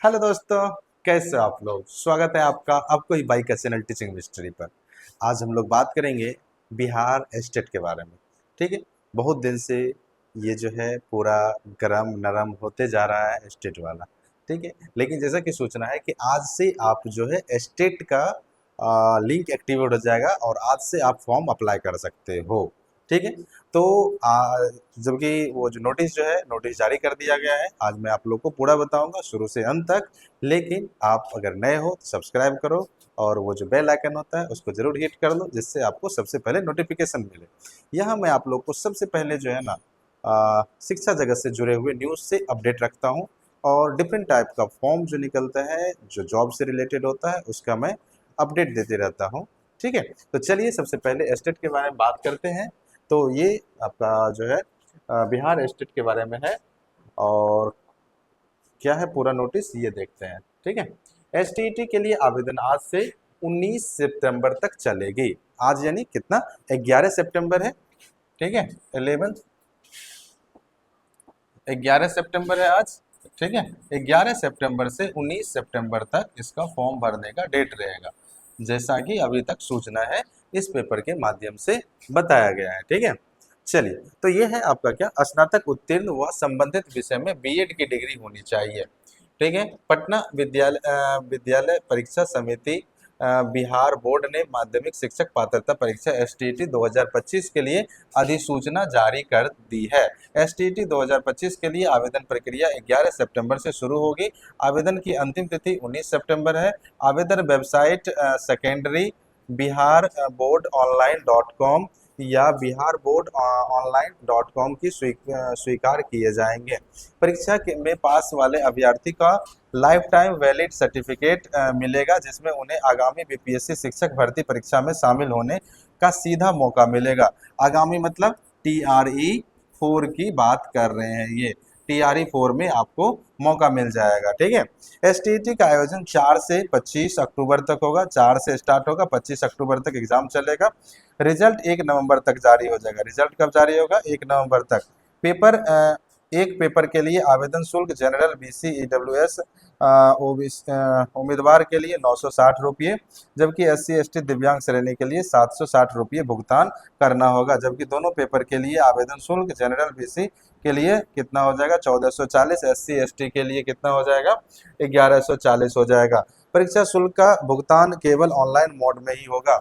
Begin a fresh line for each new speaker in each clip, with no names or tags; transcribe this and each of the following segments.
Hello दोस्तों, कैसे हो आप लोग। स्वागत है आपका आपको ही बाइक का चैनल टीचिंग मिस्ट्री पर। आज हम लोग बात करेंगे बिहार स्टेट के बारे में। ठीक है। बहुत दिन से ये जो है पूरा गरम नरम होते जा रहा है स्टेट वाला। ठीक है। लेकिन जैसा कि सूचना है कि आज से आप जो है स्टेट का लिंक एक्टिवेट हो जाएगा और आज से आप फॉर्म अप्लाई कर सकते हो। ठीक है। तो जबकि वो जो नोटिस जो है नोटिस जारी कर दिया गया है, आज मैं आप लोग को पूरा बताऊंगा शुरू से अंत तक। लेकिन आप अगर नए हो तो सब्सक्राइब करो और वो जो बेल आइकन होता है उसको जरूर हिट कर लो, जिससे आपको सबसे पहले नोटिफिकेशन मिले। यहाँ मैं आप लोग को सबसे पहले जो है ना शिक्षा जगत से जुड़े हुए न्यूज़ से अपडेट रखता हूँ और डिफरेंट टाइप का फॉर्म जो निकलता है जो जॉब से रिलेटेड होता है उसका मैं अपडेट देते रहता हूँ। ठीक है। तो चलिए सबसे पहले स्टेट के बारे में बात करते हैं। तो ये आपका जो है बिहार स्टेट के बारे में है और क्या है पूरा नोटिस ये देखते हैं। ठीक है। एसटीईटी के लिए आवेदन आज से 19 सितंबर तक चलेगी। आज यानी कितना, 11 सितंबर है। ठीक है। 11 सितंबर है आज। ठीक है। 11 सितंबर से 19 सितंबर तक इसका फॉर्म भरने का डेट रहेगा, जैसा कि अभी तक सूचना है इस पेपर के माध्यम से बताया गया है। ठीक है। चलिए, तो ये है आपका क्या, स्नातक उत्तीर्ण व संबंधित विषय में बीएड की डिग्री होनी चाहिए। ठीक है। पटना विद्यालय परीक्षा समिति बिहार बोर्ड ने माध्यमिक शिक्षक पात्रता परीक्षा एसटीईटी 2025 के लिए अधिसूचना जारी कर दी है। एसटीईटी 2025 के लिए आवेदन प्रक्रिया 11 सितंबर से शुरू होगी। आवेदन की अंतिम तिथि 19 सितंबर है। आवेदन website secondary Bihar board online dot com या Bihar board online dot com की स्वीकार किए जाएंगे। परीक्षा में पास वाले अभ्यर्थी का लाइफ टाइम वैलिड सर्टिफिकेट मिलेगा, जिसमें उन्हें आगामी बीपीएससी शिक्षक भर्ती परीक्षा में शामिल होने का सीधा मौका मिलेगा। आगामी मतलब TRE 4 की बात कर रहे हैं ये। TRE 4 में आपको मौका मिल जाएगा। ठीक है। एसटीईटी का आयोजन 4 से 25 अक्टूबर तक होगा। 4 से स्टार्ट होगा, 25 अक्टूबर तक एग्जाम चलेगा। रिजल्ट 1 नवंबर तक जारी हो जाएगा। रिजल्ट कब जारी होगा, 1 नवंबर तक। पेपर एक पेपर के लिए आवेदन शुल्क जनरल BC EWS उम्मीदवार के लिए 960 रुपये, जबकि SC ST दिव्यांग श्रेणी के लिए 760 रुपये भुगतान करना होगा। जबकि दोनों पेपर के लिए आवेदन शुल्क जनरल BC के लिए कितना हो जाएगा, 1440। SC ST के लिए कितना हो जाएगा, 1140 हो जाएगा। परीक्षा शुल्क का भुगतान केवल ऑनलाइन मोड में ही होगा।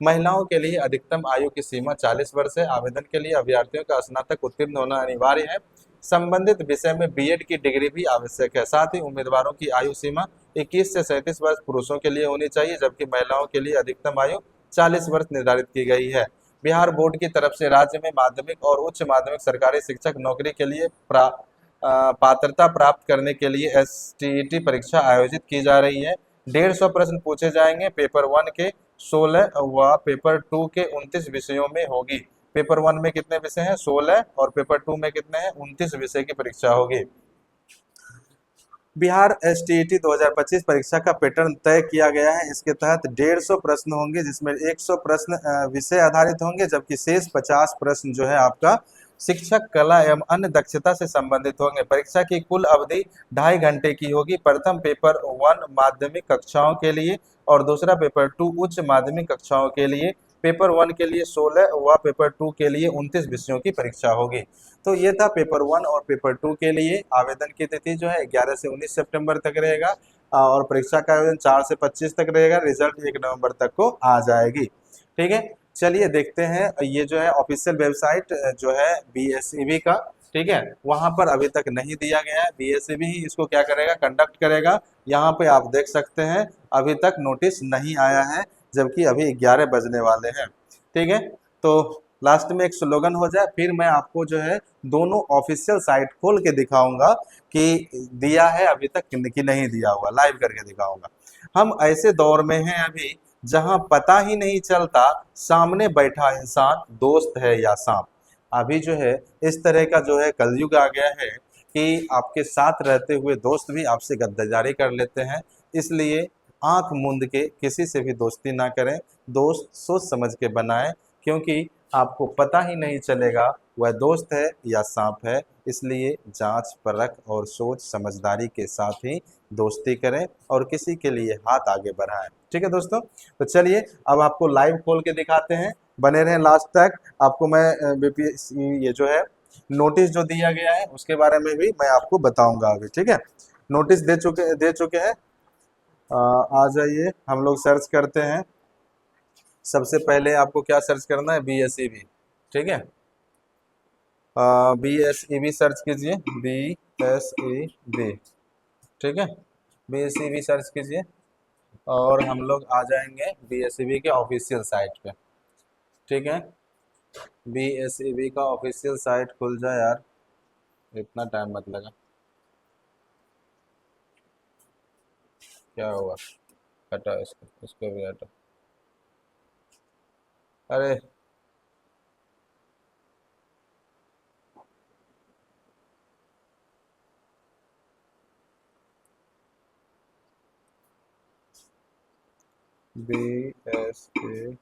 महिलाओं के लिए अधिकतम आयु की सीमा 40 वर्ष है। आवेदन के लिए अभ्यर्थियों का स्नातक उत्तीर्ण होना अनिवार्य है। संबंधित विषय में बीएड की डिग्री भी आवश्यक है। साथ ही उम्मीदवारों की आयु सीमा 21 से 37 वर्ष पुरुषों के लिए होनी चाहिए, जबकि महिलाओं के लिए अधिकतम आयु 40 वर्ष निर्धारित की गई है। बिहार बोर्ड की तरफ से राज्य में माध्यमिक और उच्च माध्यमिक सरकारी शिक्षक नौकरी के लिए पात्रता प्राप्त करने के लिए एसटीईटी परीक्षा आयोजित की जा रही है। 150 प्रश्न पूछे जाएंगे। पेपर 1 के 16 व पेपर 2 के 29 विषयों में होगी। पेपर 1 में कितने विषय हैं, 16, और पेपर 2 में कितने हैं, 29 विषय की परीक्षा होगी। बिहार एसटीईटी 2025 परीक्षा का पैटर्न तय किया गया है। इसके तहत 150 प्रश्न होंगे, जिसमें 100 प्रश्न विषय आधारित होंगे, जबकि शेष 50 प्रश्न जो है आपका शिक्षक कला एवं अन्य दक्षता से संबंधित होंगे। परीक्षा की कुल अवधि 2.5 घंटे की होगी। प्रथम पेपर 1 माध्यमिक कक्षाओं के लिए और दूसरा पेपर 2 उच्च माध्यमिक कक्षाओं के लिए। पेपर 1 के लिए 16 व पेपर 2 के लिए 29 विषयों की परीक्षा होगी। तो ये था पेपर 1 और पेपर 2 के लिए। आवेदन की तिथि जो है 11 से 19 सितंबर तक रहेगा और परीक्षा का आयोजन 4 से 25 तक रहेगा। रिजल्ट 1 नवंबर तक को आ जाएगी। ठीक है। चलिए देखते हैं, ये जो है ऑफिशियल वेबसाइट जो है BSEB का। ठीक है। वहां पर अभी तक नहीं दिया गया है। BSEB ही इसको क्या करेगा, कंडक्ट करेगा। यहाँ पे आप देख सकते हैं अभी तक नोटिस नहीं आया है, जबकि अभी 11 बजने वाले हैं। ठीक है। तो लास्ट में एक स्लोगन हो जाए, फिर मैं आपको जो है दोनों ऑफिशियल साइट खोल के दिखाऊंगा कि दिया है अभी तक कि नहीं दिया हुआ, लाइव करके दिखाऊंगा। हम ऐसे दौर में हैं अभी जहां पता ही नहीं चलता सामने बैठा इंसान दोस्त है या सांप। अभी जो है इस तरह का जो है कलयुग आ गया है कि आपके साथ रहते हुए दोस्त भी आपसे गद्दारी कर लेते हैं। इसलिए आंख मूंद के किसी से भी दोस्ती ना करें। दोस्त सोच समझ के बनाएं, क्योंकि आपको पता ही नहीं चलेगा वह दोस्त है या सांप है, इसलिए जांच परख और सोच समझदारी के साथ ही दोस्ती करें और किसी के लिए हाथ आगे बढ़ाएं। ठीक है दोस्तों, तो चलिए अब आपको लाइव खोल के दिखाते हैं, बने रहें लास्ट तक। आपको मैं बीपीएससी ये जो है नोटिस जो दिया गया है उसके बारे में भी मैं आपको बताऊंगा अभी। ठीक है, नोटिस दे चुके हैं। आ जाइए, हम लोग सर्च करते हैं। सबसे पहले आपको क्या सर्च करना है, BSEB। ठीक है, BSEB सर्च कीजिए, BSEB। ठीक है, BSEB सर्च कीजिए और हम लोग आ जाएंगे BSEB के ऑफिशियल साइट पे। ठीक है, BSEB का ऑफिशियल साइट खुल जाए यार, इतना टाइम मत लगा। क्या हुआ, हटा इसको भी हटा। अरे BSEB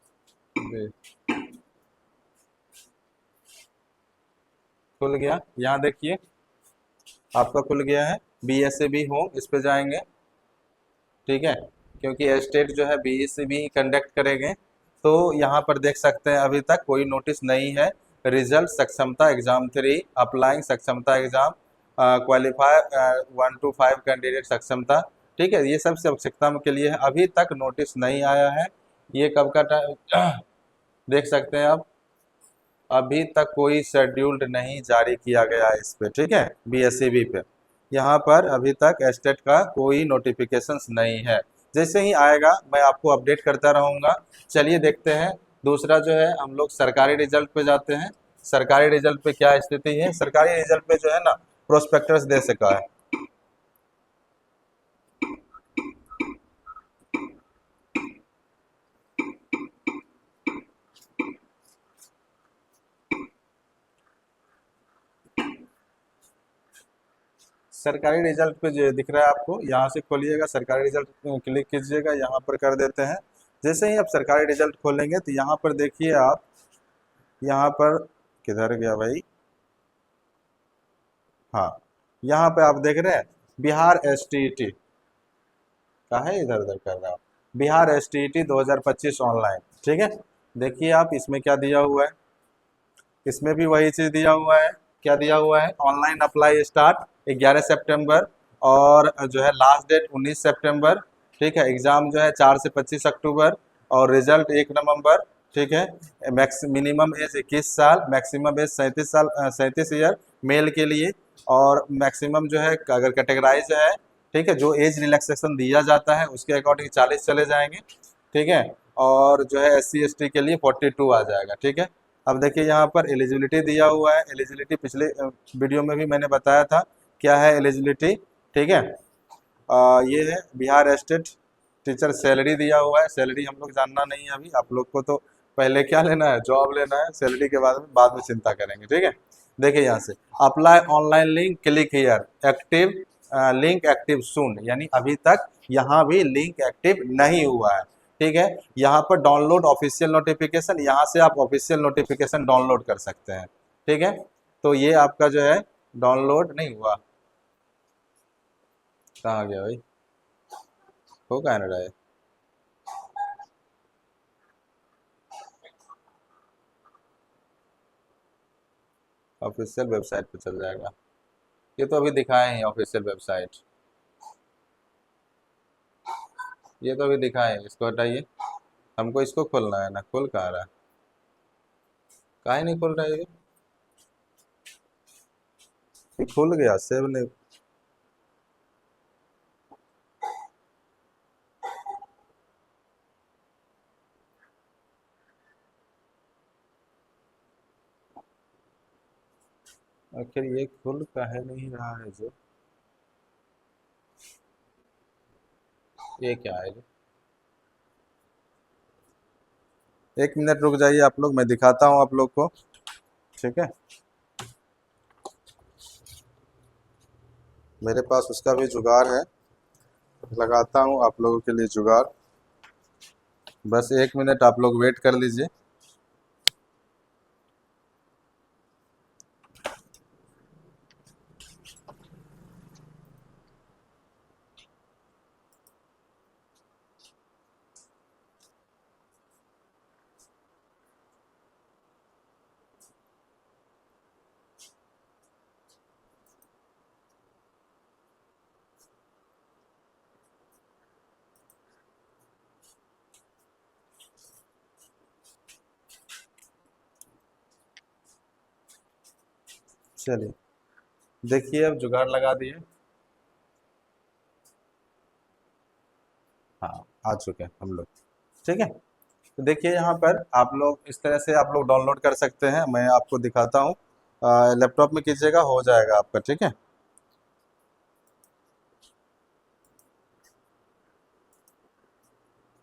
खुल गया, यहाँ देखिए आपका खुल गया है BSEB होम, इस पे जाएंगे। ठीक है, क्योंकि स्टेट जो है BSEB कंडक्ट करेंगे, तो यहाँ पर देख सकते हैं अभी तक कोई नोटिस नहीं है। रिजल्ट सक्षमता एग्जाम 3 अप्लाइंग सक्षमता एग्जाम क्वालिफाई 1 to 5 कैंडिडेट सक्षमता। ठीक है, ये सब सक्षमता के लिए है, अभी तक नोटिस नहीं आया है। ये कब का टाइम देख सकते हैं आप, अभी तक कोई शेड्यूल्ड नहीं जारी किया गया है इस पे। ठीक है, BSEB पे यहाँ पर अभी तक स्टेट का कोई नोटिफिकेशंस नहीं है। जैसे ही आएगा मैं आपको अपडेट करता रहूँगा। चलिए देखते हैं, दूसरा जो है हम लोग सरकारी रिजल्ट पे जाते हैं। सरकारी रिजल्ट पे क्या स्थिति है, सरकारी रिजल्ट पे जो है ना प्रोस्पेक्टस दे सका है। सरकारी रिजल्ट पे जो दिख रहा है आपको, यहाँ से खोलिएगा, सरकारी रिजल्ट क्लिक कीजिएगा, यहाँ पर कर देते हैं। जैसे ही आप सरकारी रिजल्ट खोलेंगे तो यहाँ पर देखिए आप, यहाँ पर किधर गया भाई, हाँ यहाँ पे आप देख रहे हैं बिहार STET का है, इधर उधर कर रहा हूँ, बिहार STET 2025 ऑनलाइन। ठीक है, देखिए आप इसमें क्या दिया हुआ है, इसमें भी वही चीज़ दिया हुआ है। क्या दिया हुआ है, ऑनलाइन अप्लाई स्टार्ट 11 सितंबर और जो है लास्ट डेट 19 सितंबर। ठीक है, एग्ज़ाम जो है 4 से 25 अक्टूबर और रिजल्ट 1 नवंबर। ठीक है, मैक्स मिनिमम एज 21 साल, मैक्सिमम एज 37 साल, 37 ईयर मेल के लिए। और मैक्सिमम जो है अगर कैटेगराइज है, ठीक है, जो एज रिलैक्सेशन दिया जाता है उसके अकॉर्डिंग 40 चले जाएंगे। ठीक है, और जो है SC ST के लिए 42 आ जाएगा। ठीक है, अब देखिए यहाँ पर एलिजिबिलिटी दिया हुआ है। एलिजिबिलिटी पिछले वीडियो में भी मैंने बताया था क्या है एलिजिबिलिटी। ठीक है, ये है बिहार स्टेट टीचर सैलरी दिया हुआ है। सैलरी हम लोग जानना नहीं है अभी, आप लोग को तो पहले क्या लेना है, जॉब लेना है। सैलरी के बाद में चिंता करेंगे। ठीक है, देखिए यहाँ से apply online link click here active link active soon, यानी अभी तक यहाँ भी लिंक एक्टिव नहीं हुआ है। ठीक है, यहाँ पर डाउनलोड ऑफिशियल नोटिफिकेशन, यहाँ से आप ऑफिशियल नोटिफिकेशन डाउनलोड कर सकते हैं। ठीक है, तो ये आपका जो है डाउनलोड नहीं हुआ, कहाँ गया भाई, हो कहाँ रहा है। ऑफिशियल वेबसाइट पे चल जाएगा, ये तो अभी दिखाए हैं ऑफिशियल वेबसाइट, ये तो अभी दिखाए हैं, इसको हटाइए। हमको इसको खोलना है ना, खोल कहाँ रहा है, काहे नहीं खोल रहा है ये खुल गया, सेव नहीं। आखिर ये खुल काहे नहीं रहा है जो, ये क्या है जो, 1 मिनट रुक जाइए आप लोग, मैं दिखाता हूँ आप लोग को। ठीक है, मेरे पास उसका भी जुगाड़ है, लगाता हूँ आप लोगों के लिए जुगाड़। बस 1 मिनट आप लोग वेट कर लीजिए। चलिए देखिए, अब जुगाड़ लगा दिए। हाँ, आ चुके हैं हम लोग। ठीक है, तो देखिए यहाँ पर आप लोग इस तरह से आप लोग डाउनलोड कर सकते हैं। मैं आपको दिखाता हूँ। लैपटॉप में कीजिएगा, हो जाएगा आपका। ठीक है,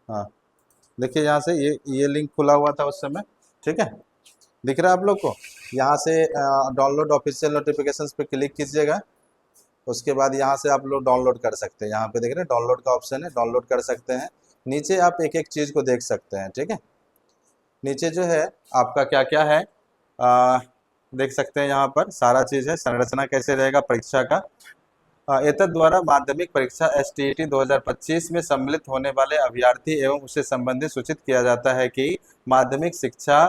हाँ, देखिए यहाँ से ये लिंक खुला हुआ था उस समय। ठीक है, दिख रहा है आप लोग को। यहाँ से डाउनलोड ऑफिशियल नोटिफिकेशंस पे क्लिक कीजिएगा। उसके बाद यहाँ से आप लोग डाउनलोड कर सकते हैं। यहाँ पे देख रहे हैं डाउनलोड का ऑप्शन है, डाउनलोड कर सकते हैं। नीचे आप एक एक चीज़ को देख सकते हैं। ठीक है, नीचे जो है आपका क्या क्या है, आ, देख सकते हैं। यहाँ पर सारा चीज़ है, संरचना कैसे रहेगा परीक्षा का। एतद द्वारा माध्यमिक परीक्षा एसटीईटी 2025 में सम्मिलित होने वाले अभ्यर्थी एवं उससे संबंधित सूचित किया जाता है कि माध्यमिक शिक्षा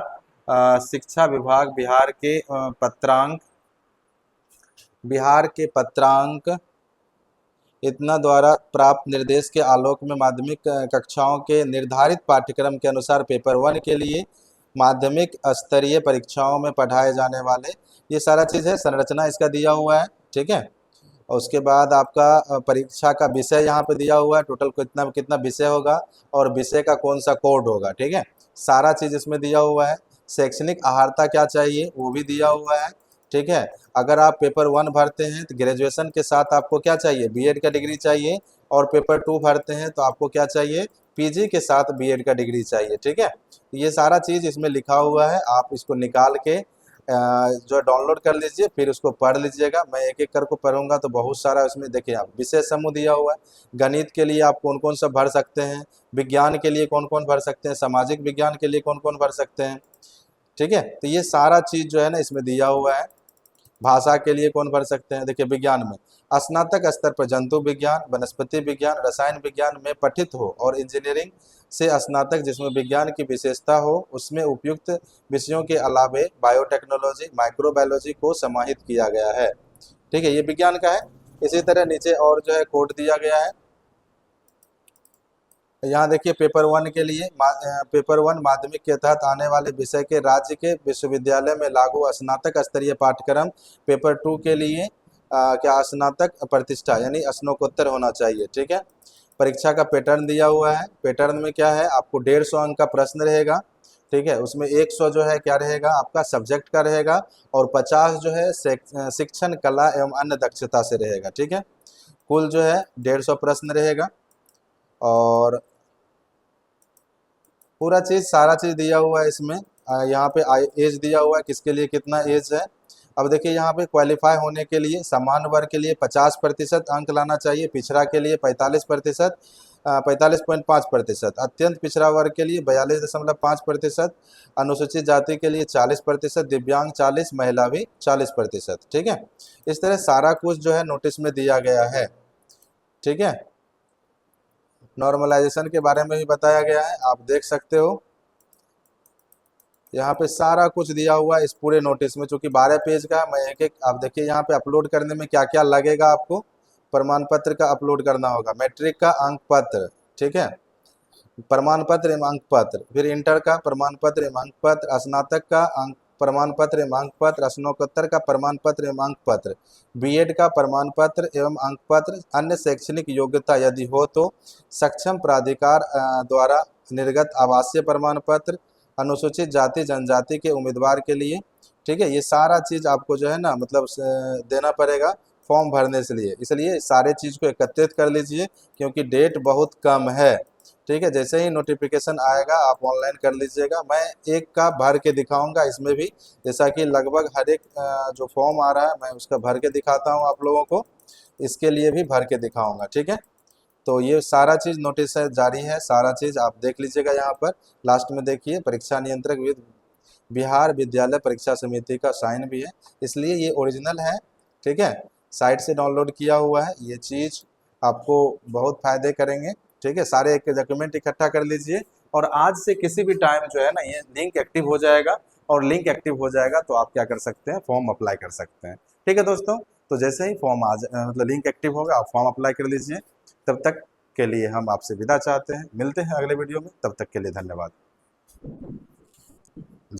शिक्षा विभाग बिहार के पत्रांक इतना द्वारा प्राप्त निर्देश के आलोक में माध्यमिक कक्षाओं के निर्धारित पाठ्यक्रम के अनुसार पेपर 1 के लिए माध्यमिक स्तरीय परीक्षाओं में पढ़ाए जाने वाले, ये सारा चीज़ है, संरचना इसका दिया हुआ है। ठीक है, और उसके बाद आपका परीक्षा का विषय यहाँ पे दिया हुआ है, टोटल कितना कितना विषय होगा और विषय का कौन सा कोड होगा। ठीक है, सारा चीज़ इसमें दिया हुआ है। शैक्षणिक अर्हता क्या चाहिए वो भी दिया हुआ है। ठीक है, अगर आप पेपर 1 भरते हैं तो ग्रेजुएशन के साथ आपको क्या चाहिए, बीएड का डिग्री चाहिए। और पेपर 2 भरते हैं तो आपको क्या चाहिए, पीजी के साथ बीएड का डिग्री चाहिए। ठीक है, ये सारा चीज़ इसमें लिखा हुआ है। आप इसको निकाल के जो डाउनलोड कर लीजिए, फिर उसको पढ़ लीजिएगा। मैं एक एक करके पढ़ूंगा तो बहुत सारा उसमें देखिए, आप विषय समूह दिया हुआ है। गणित के लिए आप कौन कौन सा भर सकते हैं, विज्ञान के लिए कौन कौन भर सकते हैं, सामाजिक विज्ञान के लिए कौन कौन भर सकते हैं। ठीक है, तो ये सारा चीज़ जो है ना इसमें दिया हुआ है। भाषा के लिए कौन भर सकते हैं, देखिए विज्ञान में स्नातक स्तर पर जंतु विज्ञान, वनस्पति विज्ञान, रसायन विज्ञान में पठित हो और इंजीनियरिंग से स्नातक जिसमें विज्ञान की विशेषता हो उसमें उपयुक्त विषयों के अलावे बायोटेक्नोलॉजी, माइक्रोबायोलॉजी को समाहित किया गया है। ठीक है, ये विज्ञान का है। इसी तरह नीचे और जो है कोड दिया गया है। यहाँ देखिए पेपर 1 के लिए पेपर 1 माध्यमिक के तहत आने वाले विषय के राज्य के विश्वविद्यालय में लागू स्नातक स्तरीय पाठ्यक्रम। पेपर 2 के लिए क्या स्नातक प्रतिष्ठा यानी स्नातकोत्तर होना चाहिए। ठीक है, परीक्षा का पैटर्न दिया हुआ है। पैटर्न में क्या है, आपको 150 अंक का प्रश्न रहेगा। ठीक है, उसमें 100 जो है क्या रहेगा आपका सब्जेक्ट का रहेगा और 50 जो है शिक्षण कला एवं अन्य दक्षता से रहेगा। ठीक है, कुल जो है 150 प्रश्न रहेगा और पूरा चीज़ सारा चीज़ दिया हुआ है इसमें। यहाँ पे एज दिया हुआ है, किसके लिए कितना एज है। अब देखिए यहाँ पे क्वालिफाई होने के लिए सामान्य वर्ग के लिए 50% अंक लाना चाहिए, पिछड़ा के लिए 45%, 45.5%, अत्यंत पिछड़ा वर्ग के लिए 42.5%, अनुसूचित जाति के लिए 40%, दिव्यांग 40, महिला भी 40%। ठीक है, इस तरह सारा कुछ जो है नोटिस में दिया गया है। ठीक है, नॉर्मलाइजेशन के बारे में भी बताया गया है, आप देख सकते हो। यहाँ पे सारा कुछ दिया हुआ है इस पूरे नोटिस में, चूंकि 12 पेज का है। मैं एक एक आप देखिए यहाँ पे अपलोड करने में क्या क्या लगेगा आपको। प्रमाण पत्र का अपलोड करना होगा, मैट्रिक का अंक पत्र, ठीक है, प्रमाण पत्र एवं अंक पत्र, फिर इंटर का प्रमाण पत्र एवं अंक पत्र, स्नातक का अंक प्रमाण पत्र एवं अंक पत्र, स्नातकोत्तर का प्रमाण पत्र एवं अंक पत्र, बीएड का प्रमाण पत्र एवं अंक पत्र, अन्य शैक्षणिक योग्यता यदि हो तो सक्षम प्राधिकार द्वारा निर्गत आवासीय प्रमाण पत्र, अनुसूचित जाति जनजाति के उम्मीदवार के लिए। ठीक है, ये सारा चीज़ आपको जो है ना मतलब देना पड़ेगा फॉर्म भरने से लिए, इसलिए सारे चीज़ को एकत्रित कर लीजिए क्योंकि डेट बहुत कम है। ठीक है, जैसे ही नोटिफिकेशन आएगा आप ऑनलाइन कर लीजिएगा। मैं एक का भर के दिखाऊंगा इसमें भी, जैसा कि लगभग हर एक जो फॉर्म आ रहा है मैं उसका भर के दिखाता हूं आप लोगों को, इसके लिए भी भर के दिखाऊंगा। ठीक है, तो ये सारा चीज़ नोटिस है जारी है, सारा चीज़ आप देख लीजिएगा। यहाँ पर लास्ट में देखिए परीक्षा नियंत्रक बिहार विद्यालय परीक्षा समिति का साइन भी है, इसलिए ये ओरिजिनल है। ठीक है, साइट से डाउनलोड किया हुआ है, ये चीज़ आपको बहुत फायदे करेंगे। ठीक है, सारे एक डॉक्यूमेंट इकट्ठा कर लीजिए और आज से किसी भी टाइम जो है ना ये लिंक एक्टिव हो जाएगा और लिंक एक्टिव हो जाएगा तो आप क्या कर सकते हैं, फॉर्म अप्लाई कर सकते हैं। ठीक है दोस्तों, तो जैसे ही फॉर्म मतलब लिंक एक्टिव होगा आप फॉर्म अप्लाई कर लीजिए। तब तक के लिए हम आपसे विदा चाहते हैं, मिलते हैं अगले वीडियो में, तब तक के लिए धन्यवाद।